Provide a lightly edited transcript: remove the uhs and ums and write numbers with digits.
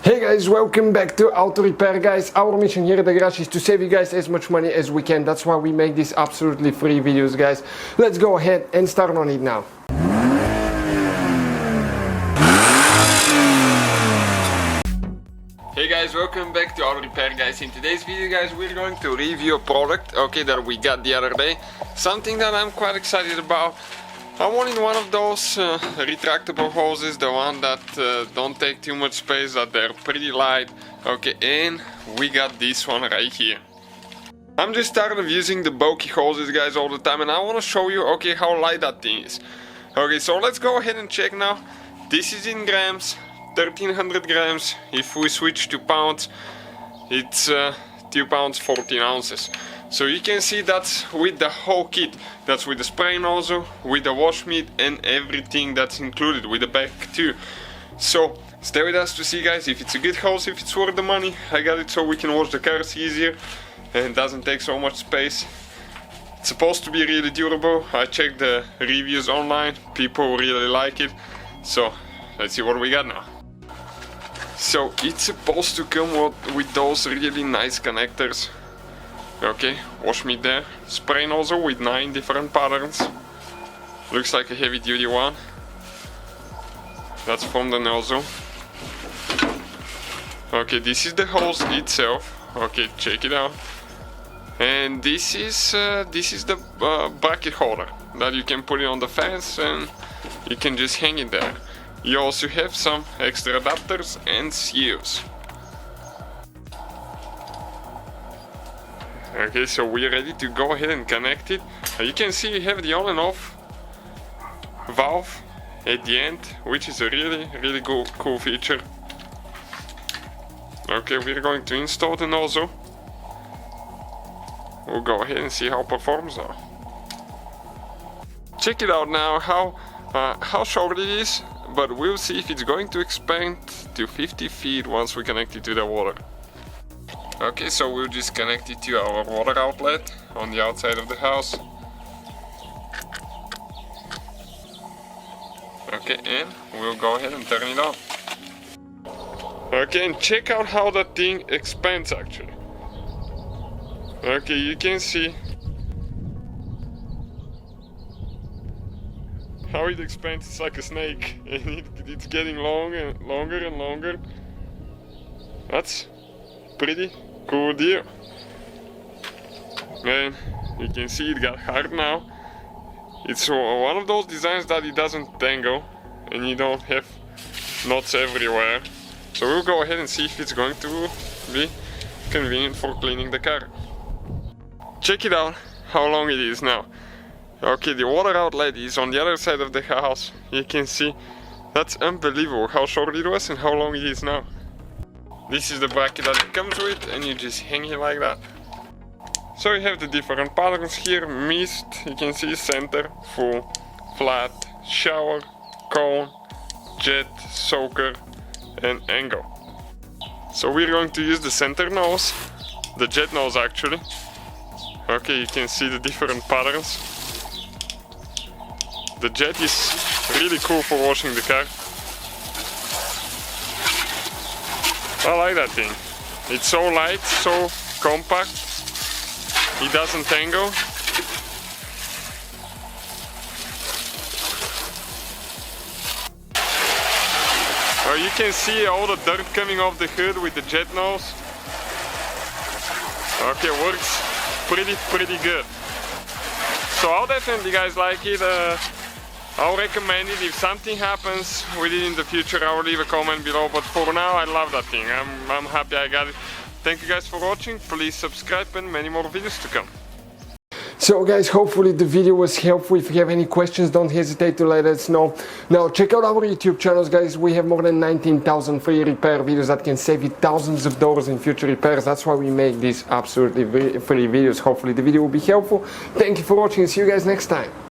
Hey guys, welcome back to Auto Repair guys. Our mission here at the garage is to save you guys as much money as we can. That's why we make these absolutely free videos guys. Let's go ahead and start on it now. Hey guys, welcome back to Auto Repair guys. In today's video guys, we're going to review a product that we got the other day. Something that I'm quite excited about. I wanted one of those retractable hoses, the one that don't take too much space, that they're pretty light. And we got this one right here. I'm just tired of using the bulky hoses guys all the time, and I want to show you how light that thing is. So let's go ahead and check now. This is in grams, 1300 grams. If we switch to pounds, it's 2 pounds 14 ounces. So you can see that's with the whole kit. That's with the spray nozzle, with the wash mitt, and everything that's included, with the bag too. So stay with us to see guys if it's a good hose, if it's worth the money. I got it so we can wash the cars easier and doesn't take so much space. It's supposed to be really durable. I checked the reviews online, people really like it. So let's see what we got now. So it's supposed to come with those really nice connectors. Wash mitt there, spray nozzle with 9 different patterns. Looks like a heavy duty one. That's from the nozzle. This is the hose itself. Check it out. And this is the bracket holder that you can put it on the fence and you can just hang it there. You also have some extra adapters and seals. So we're ready to go ahead and connect it. You can see you have the on and off valve at the end, which is a really cool feature. We're going to install the nozzle. We'll go ahead and see how it performs now. Check it out now how short it is, but we'll see if it's going to expand to 50 feet once we connect it to the water. So we'll just connect it to our water outlet on the outside of the house. And we'll go ahead and turn it on. And check out how that thing expands actually. You can see how it expands. It's like a snake, and it's getting longer and longer. That's pretty cool deal. And you can see it got hard now. It's one of those designs that it doesn't tangle and you don't have knots everywhere. So we'll go ahead and see if it's going to be convenient for cleaning the car. Check it out how long it is now. The water outlet is on the other side of the house. You can see that's unbelievable how short it was and how long it is now. This is the bracket that it comes with, and you just hang it like that. So you have the different patterns here. Mist, you can see center, full, flat, shower, cone, jet, soaker, and angle. So we're going to use the center nose, the jet nose actually. You can see the different patterns. The jet is really cool for washing the car. I like that thing. It's so light, so compact. It doesn't tangle. You can see all the dirt coming off the hood with the jet nose. Works pretty good. So I'll definitely guys like it. I'll recommend it. If something happens with it in the future, I will leave a comment below, but for now I love that thing. I'm happy I got it. Thank you guys for watching. Please subscribe and many more videos to come. So guys, hopefully the video was helpful. If you have any questions, don't hesitate to let us know. Now check out our YouTube channels guys. We have more than 19,000 free repair videos that can save you thousands of dollars in future repairs. That's why we make these absolutely free videos. Hopefully the video will be helpful. Thank you for watching and see you guys next time.